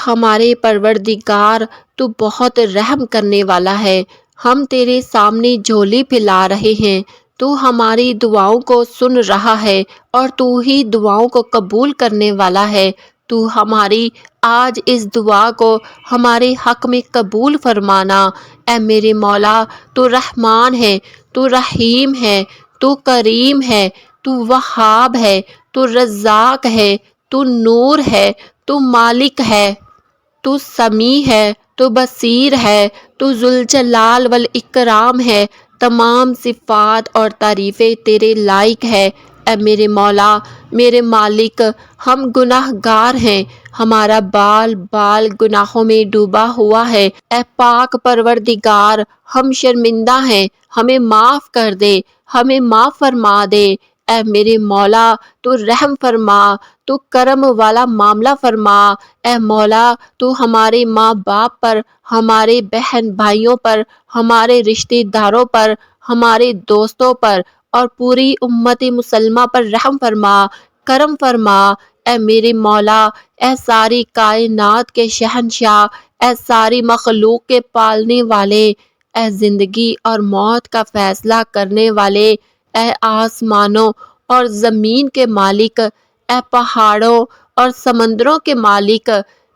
ہمارے پروردگار تو بہت رحم کرنے والا ہے۔ ہم تیرے سامنے جھولی پھیلا رہے ہیں، تو ہماری دعاؤں کو سن رہا ہے اور تو ہی دعاؤں کو قبول کرنے والا ہے۔ تو ہماری آج اس دعا کو ہمارے حق میں قبول فرمانا۔ اے میرے مولا، تو رحمان ہے، تو رحیم ہے، تو کریم ہے، تو وہاب ہے، تو رزاق ہے، تو نور ہے، تو مالک ہے، تو سمیع ہے، تو بصیر ہے، تو ذوالجلال والاکرام ہے۔ تمام صفات اور تعریفیں تیرے لائق ہے۔ اے میرے مولا، میرے مالک، ہم گناہ گار ہیں، ہمارا بال بال گناہوں میں ڈوبا ہوا ہے۔ اے پاک پروردگار، ہم شرمندہ ہیں، ہمیں معاف کر دے، ہمیں معاف فرما دے۔ اے میرے مولا، تو رحم فرما، تو کرم والا معاملہ فرما۔ اے مولا، تو ہمارے ماں باپ پر، ہمارے بہن بھائیوں پر، ہمارے رشتہ داروں پر، ہمارے دوستوں پر اور پوری امت مسلمہ پر رحم فرما، کرم فرما۔ اے میرے مولا، اے ساری کائنات کے شہنشاہ، اے ساری مخلوق کے پالنے والے، اے زندگی اور موت کا فیصلہ کرنے والے، اے آسمانوں اور زمین کے مالک، اے پہاڑوں اور سمندروں کے مالک،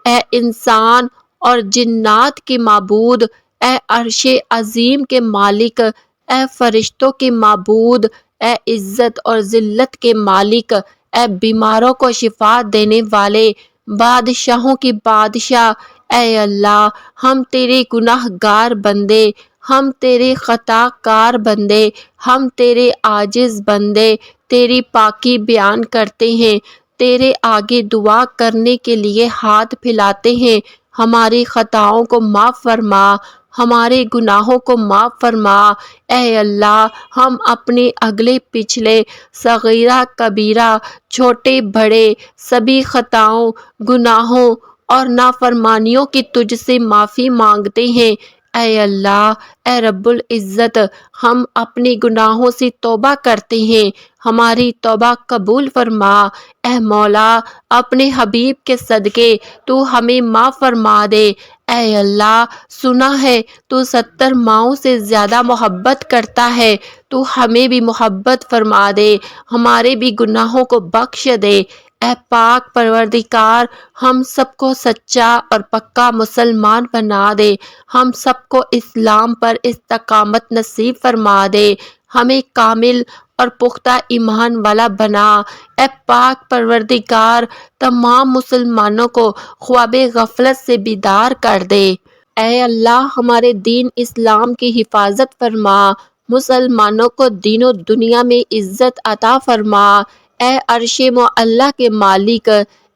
اے انسان اور جنات کے معبود، اے عرش عظیم کے مالک، اے فرشتوں کے معبود، اے عزت اور ذلت کے مالک، اے بیماروں کو شفا دینے والے، بادشاہوں کی بادشاہ، اے اللہ، ہم تیرے گناہ گار بندے، ہم تیرے خطا کار بندے، ہم تیرے عاجز بندے تیری پاکی بیان کرتے ہیں، تیرے آگے دعا کرنے کے لیے ہاتھ پھیلاتے ہیں۔ ہماری خطاؤں کو معاف فرما، ہمارے گناہوں کو معاف فرما۔ اے اللہ، ہم اپنے اگلے پچھلے، صغیرہ کبیرہ، چھوٹے بڑے سبھی خطاؤں، گناہوں اور نافرمانیوں کی تجھ سے معافی مانگتے ہیں۔ اے اللہ، اے رب العزت، ہم اپنے گناہوں سے توبہ کرتے ہیں، ہماری توبہ قبول فرما۔ اے مولا، اپنے حبیب کے صدقے تو ہمیں معاف فرما دے۔ اے اللہ، سنا ہے تو 70 ماؤں سے زیادہ محبت کرتا ہے، تو ہمیں بھی محبت فرما دے، ہمارے بھی گناہوں کو بخش دے۔ اے پاک پروردگار، ہم سب کو سچا اور پکا مسلمان بنا دے، ہم سب کو اسلام پر استقامت نصیب فرما دے، ہمیں کامل اور پختہ ایمان والا بنا۔ اے پاک پروردگار، تمام مسلمانوں کو خواب غفلت سے بیدار کر دے۔ اے اللہ، ہمارے دین اسلام کی حفاظت فرما، مسلمانوں کو دین و دنیا میں عزت عطا فرما۔ اے عرش معلیٰ کے مالک،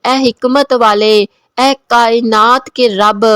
اے حکمت والے، اے کائنات کے رب،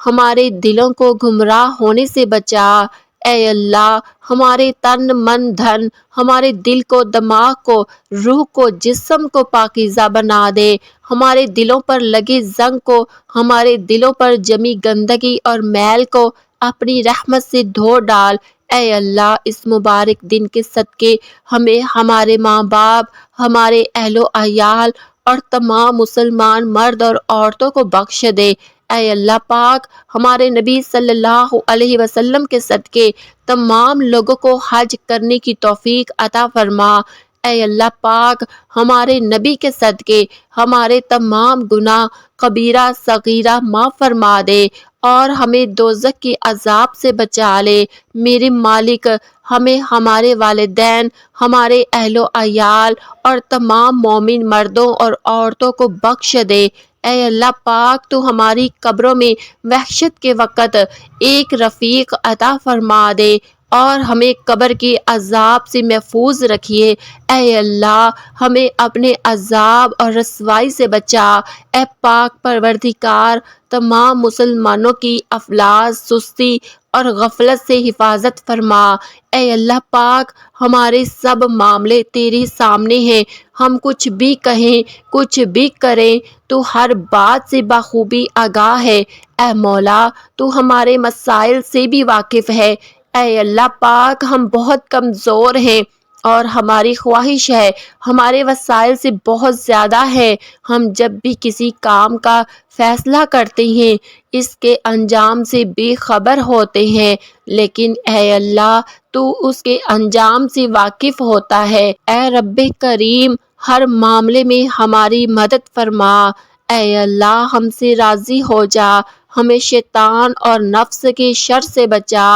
ہمارے دلوں کو گمراہ ہونے سے بچا۔ اے اللہ، ہمارے تن من دھن، ہمارے دل کو، دماغ کو، روح کو، جسم کو پاکیزہ بنا دے، ہمارے دلوں پر لگے زنگ کو، ہمارے دلوں پر جمی گندگی اور میل کو اپنی رحمت سے دھو ڈال۔ اے اللہ، اس مبارک دن کے صدقے ہمیں، ہمارے ماں باپ، ہمارے اہل و عیال اور تمام مسلمان مرد اور عورتوں کو بخش دے۔ اے اللہ پاک، ہمارے نبی صلی اللہ علیہ وسلم کے صدقے تمام لوگوں کو حج کرنے کی توفیق عطا فرما۔ اے اللہ پاک، ہمارے نبی کے صدقے ہمارے تمام گناہ کبیرہ صغیرہ معاف فرما دے اور ہمیں دوزخ کی عذاب سے بچا لے۔ میرے مالک، ہمیں، ہمارے والدین، ہمارے اہل و عیال اور تمام مومن مردوں اور عورتوں کو بخش دے۔ اے اللہ پاک، تو ہماری قبروں میں وحشت کے وقت ایک رفیق عطا فرما دے اور ہمیں قبر کی عذاب سے محفوظ رکھیے۔ اے اللہ، ہمیں اپنے عذاب اور رسوائی سے بچا۔ اے پاک پروردگار، تمام مسلمانوں کی افلاس، سستی اور غفلت سے حفاظت فرما۔ اے اللہ پاک، ہمارے سب معاملے تیرے سامنے ہیں، ہم کچھ بھی کہیں، کچھ بھی کریں تو ہر بات سے بخوبی آگاہ ہے۔ اے مولا، تو ہمارے مسائل سے بھی واقف ہے۔ اے اللہ پاک، ہم بہت کمزور ہیں اور ہماری خواہش ہے ہمارے وسائل سے بہت زیادہ ہے۔ ہم جب بھی کسی کام کا فیصلہ کرتے ہیں اس کے انجام سے بے خبر ہوتے ہیں، لیکن اے اللہ تو اس کے انجام سے واقف ہوتا ہے۔ اے رب کریم ہر معاملے میں ہماری مدد فرما۔ اے اللہ ہم سے راضی ہو جا، ہمیں شیطان اور نفس کے شر سے بچا۔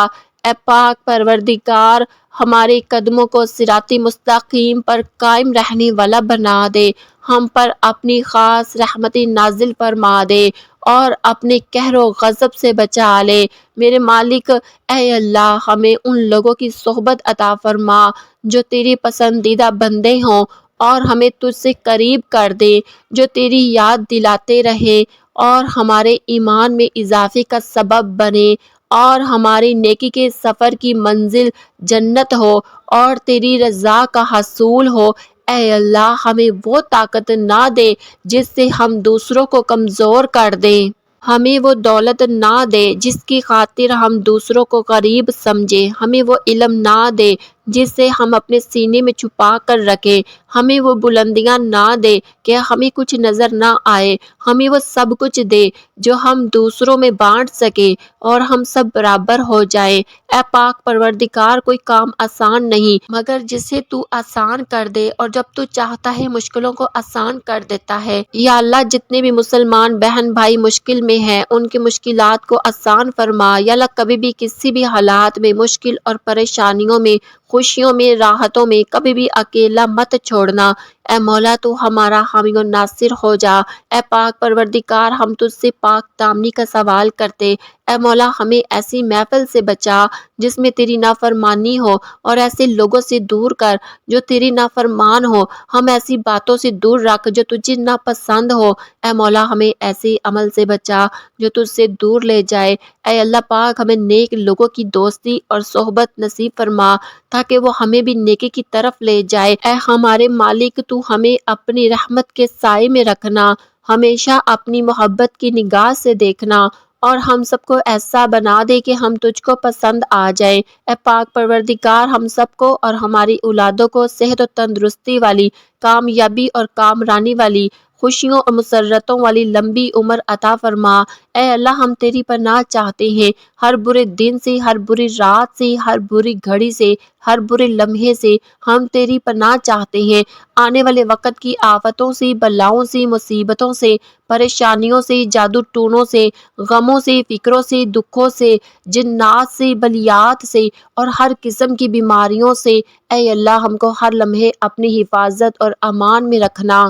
اے پاک پروردگار ہمارے قدموں کو صراط مستقیم پر قائم رہنے والا بنا دے، ہم پر اپنی خاص رحمت نازل فرما دے اور اپنے قہر و غضب سے بچا لے۔ میرے مالک اے اللہ ہمیں ان لوگوں کی صحبت عطا فرما جو تیرے پسندیدہ بندے ہوں اور ہمیں تجھ سے قریب کر دے، جو تیری یاد دلاتے رہے اور ہمارے ایمان میں اضافے کا سبب بنے اور ہماری نیکی کے سفر کی منزل جنت ہو اور تیری رضا کا حصول ہو۔ اے اللہ ہمیں وہ طاقت نہ دے جس سے ہم دوسروں کو کمزور کر دیں، ہمیں وہ دولت نہ دے جس کی خاطر ہم دوسروں کو غریب سمجھیں، ہمیں وہ علم نہ دے جس سے ہم اپنے سینے میں چھپا کر رکھیں، ہمیں وہ بلندیاں نہ دے کہ ہمیں کچھ نظر نہ آئے، ہمیں وہ سب کچھ دے جو ہم دوسروں میں بانٹ سکیں اور ہم سب برابر ہو جائیں۔ اے پاک پروردگار کوئی کام آسان نہیں مگر جسے تو آسان کر دے، اور جب تو چاہتا ہے مشکلوں کو آسان کر دیتا ہے۔ یا اللہ جتنے بھی مسلمان بہن بھائی مشکل میں ہیں ان کی مشکلات کو آسان فرما۔ یا اللہ کبھی بھی کسی بھی حالات میں مشکل اور پریشانیوں میں، خوشیوں میں، راحتوں میں کبھی بھی اکیلا مت چھوڑنا۔ اے مولا تو ہمارا حامی و ناصر ہو جا۔ اے پاک پروردگار ہم تجھ سے پاک دامنی کا سوال کرتے، اے مولا ہمیں ایسی محفل سے بچا جس میں تیری نافرمانی ہو اور ایسے لوگوں سے دور کر جو تیری نافرمان ہو، ہم ایسی باتوں سے دور رکھ جو تجھے ناپسند ہو۔ اے مولا ہمیں ایسے عمل سے بچا جو تجھ سے دور لے جائے۔ اے اللہ پاک ہمیں نیک لوگوں کی دوستی اور صحبت نصیب فرما تاکہ وہ ہمیں بھی نیکی کی طرف لے جائے۔ اے ہمارے مالک تو ہمیں اپنی رحمت کے سائے میں رکھنا، ہمیشہ اپنی محبت کی نگاہ سے دیکھنا اور ہم سب کو ایسا بنا دے کہ ہم تجھ کو پسند آ جائیں۔ اے پاک پروردگار ہم سب کو اور ہماری اولادوں کو صحت و تندرستی والی، کامیابی اور کامرانی والی، خوشیوں اور مسرتوں والی لمبی عمر عطا فرما۔ اے اللہ ہم تیری پناہ چاہتے ہیں ہر برے دن سے، ہر بری رات سے، ہر بری گھڑی سے، ہر برے لمحے سے ہم تیری پناہ چاہتے ہیں۔ آنے والے وقت کی آفتوں سے، بلاؤں سے، مصیبتوں سے، پریشانیوں سے، جادو ٹونوں سے، غموں سے، فکروں سے، دکھوں سے، جنات سے، بلیات سے اور ہر قسم کی بیماریوں سے اے اللہ ہم کو ہر لمحے اپنی حفاظت اور امان میں رکھنا۔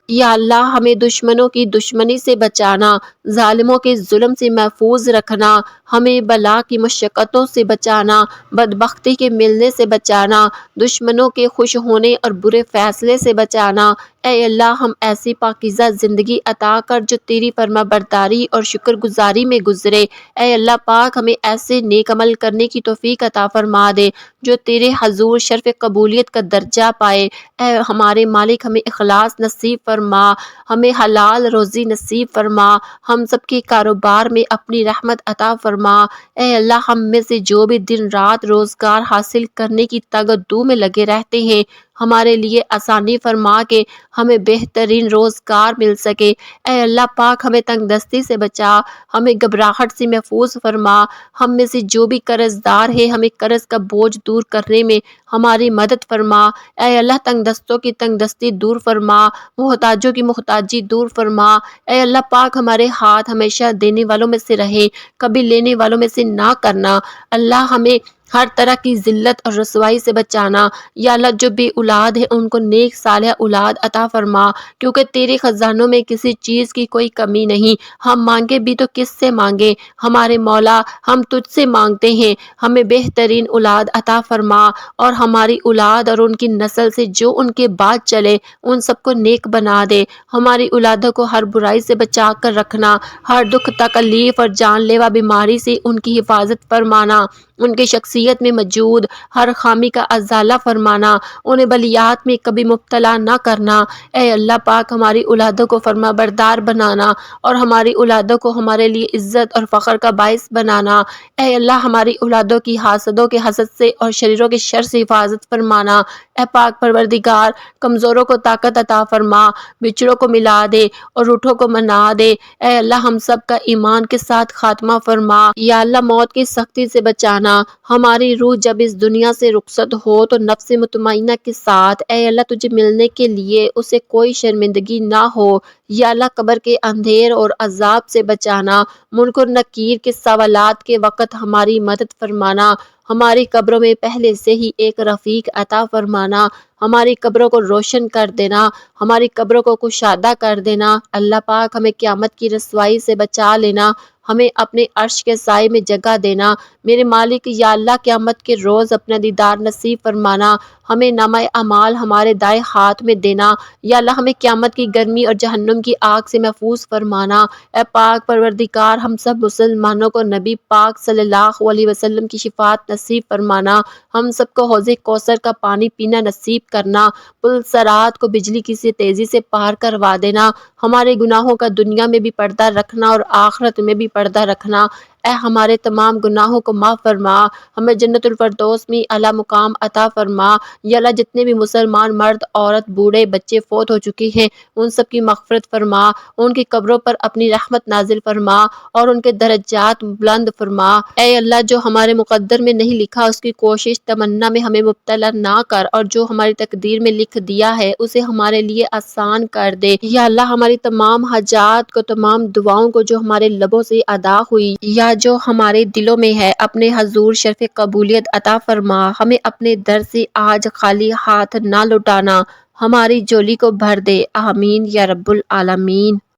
یا اللہ ہمیں دشمنوں کی دشمنی سے بچانا، ظالموں کے ظلم سے محفوظ رکھنا، ہمیں بلا کی مشقتوں سے بچانا، بدبختی کے ملنے سے بچانا، دشمنوں کے خوش ہونے اور برے فیصلے سے بچانا۔ اے اللہ ہم ایسی پاکیزہ زندگی عطا کر جو تیری فرما برداری اور شکر گزاری میں گزرے۔ اے اللہ پاک ہمیں ایسے نیک عمل کرنے کی توفیق عطا فرما دے جو تیرے حضور شرف قبولیت کا درجہ پائے۔ اے ہمارے مالک ہمیں اخلاص نصیب فرما، ہمیں حلال روزی نصیب فرما، ہم سب کے کاروبار میں اپنی رحمت عطا فرما۔ اے اللہ ہم میں سے جو بھی دن رات روزگار حاصل کرنے کی تگدو میں لگے رہتے ہیں ہمارے لیے آسانی فرما کے ہمیں بہترین روزگار مل سکے۔ اے اللہ پاک ہمیں تنگ دستی سے بچا، ہمیں گھبراہٹ سے محفوظ فرما، ہم میں سے جو بھی قرض دار ہے ہمیں قرض کا بوجھ دور کرنے میں ہماری مدد فرما۔ اے اللہ تنگ دستوں کی تنگ دستی دور فرما، محتاجوں کی محتاجی دور فرما۔ اے اللہ پاک ہمارے ہاتھ ہمیشہ دینے والوں میں سے رہے، کبھی لینے والوں میں سے نہ کرنا۔ اللہ ہمیں ہر طرح کی ذلت اور رسوائی سے بچانا۔ یا اللہ جو بے اولاد ہے ان کو نیک صالح اولاد عطا فرما، کیونکہ تیرے خزانوں میں کسی چیز کی کوئی کمی نہیں۔ ہم مانگے بھی تو کس سے مانگے ہمارے مولا، ہم تجھ سے مانگتے ہیں، ہمیں بہترین اولاد عطا فرما اور ہماری اولاد اور ان کی نسل سے جو ان کے بعد چلے ان سب کو نیک بنا دے۔ ہماری اولادوں کو ہر برائی سے بچا کر رکھنا، ہر دکھ تکلیف اور جان لیوا بیماری سے ان کی حفاظت فرمانا، ان کی شخصیت شخصیت میں موجود ہر خامی کا ازالہ فرمانا، انہیں بلیات میں کبھی مبتلا نہ کرنا۔ اے اللہ پاک ہماری اولادوں کو فرما بردار بنانا اور ہماری اولادوں کو ہمارے لیے عزت اور فخر کا باعث بنانا۔ اے اللہ ہماری اولادوں کی حاسدوں کے حسد سے اور شریروں کے شر سے حفاظت فرمانا۔ اے پاک پروردگار کمزوروں کو طاقت عطا فرما، بچڑوں کو ملا دے اور روٹھوں کو منا دے۔ اے اللہ ہم سب کا ایمان کے ساتھ خاتمہ فرما۔ یا اللہ موت کی سختی سے بچانا، ہماری روح جب اس دنیا سے رخصت ہو تو نفس مطمئنہ کے ساتھ اے اللہ تجھے ملنے کے لیے اسے کوئی شرمندگی نہ ہو۔ یا اللہ قبر کے اندھیر اور عذاب سے بچانا، منکر نکیر کے سوالات کے وقت ہماری مدد فرمانا، ہماری قبروں میں پہلے سے ہی ایک رفیق عطا فرمانا، ہماری قبروں کو روشن کر دینا، ہماری قبروں کو کشادہ کر دینا۔ اللہ پاک ہمیں قیامت کی رسوائی سے بچا لینا، ہمیں اپنے عرش کے سائے میں جگہ دینا۔ میرے مالک یا اللہ قیامت کے روز اپنا دیدار نصیب فرمانا، ہمیں نامہ اعمال ہمارے دائیں ہاتھ میں دینا۔ یا اللہ ہمیں قیامت کی گرمی اور جہنم کی آگ سے محفوظ فرمانا۔ اے پاک پروردگار ہم سب مسلمانوں کو نبی پاک صلی اللہ علیہ وسلم کی شفاعت نصیب فرمانا، ہم سب کو حوض کوثر کا پانی پینا نصیب کرنا، پل صراط کو بجلی کی سی تیزی سے پار کروا دینا، ہمارے گناہوں کا دنیا میں بھی پردہ رکھنا اور آخرت میں بھی پردہ رکھنا۔ اے ہمارے تمام گناہوں کو معاف فرما، ہمیں جنت الفردوس میں اعلیٰ مقام عطا فرما۔ یا اللہ جتنے بھی مسلمان مرد عورت بوڑھے بچے فوت ہو چکے ہیں ان سب کی مغفرت فرما، ان کی قبروں پر اپنی رحمت نازل فرما اور ان کے درجات بلند فرما۔ اے اللہ جو ہمارے مقدر میں نہیں لکھا اس کی کوشش تمنا میں ہمیں مبتلا نہ کر، اور جو ہماری تقدیر میں لکھ دیا ہے اسے ہمارے لیے آسان کر دے۔ یا اللہ ہماری تمام حاجات کو، تمام دعاؤں کو جو ہمارے لبوں سے ادا ہوئی یا جو ہمارے دلوں میں ہے اپنے حضور شرف قبولیت عطا فرما۔ ہمیں اپنے در سے آج خالی ہاتھ نہ لوٹانا، ہماری جولی کو بھر دے، آمین یا رب العالمین۔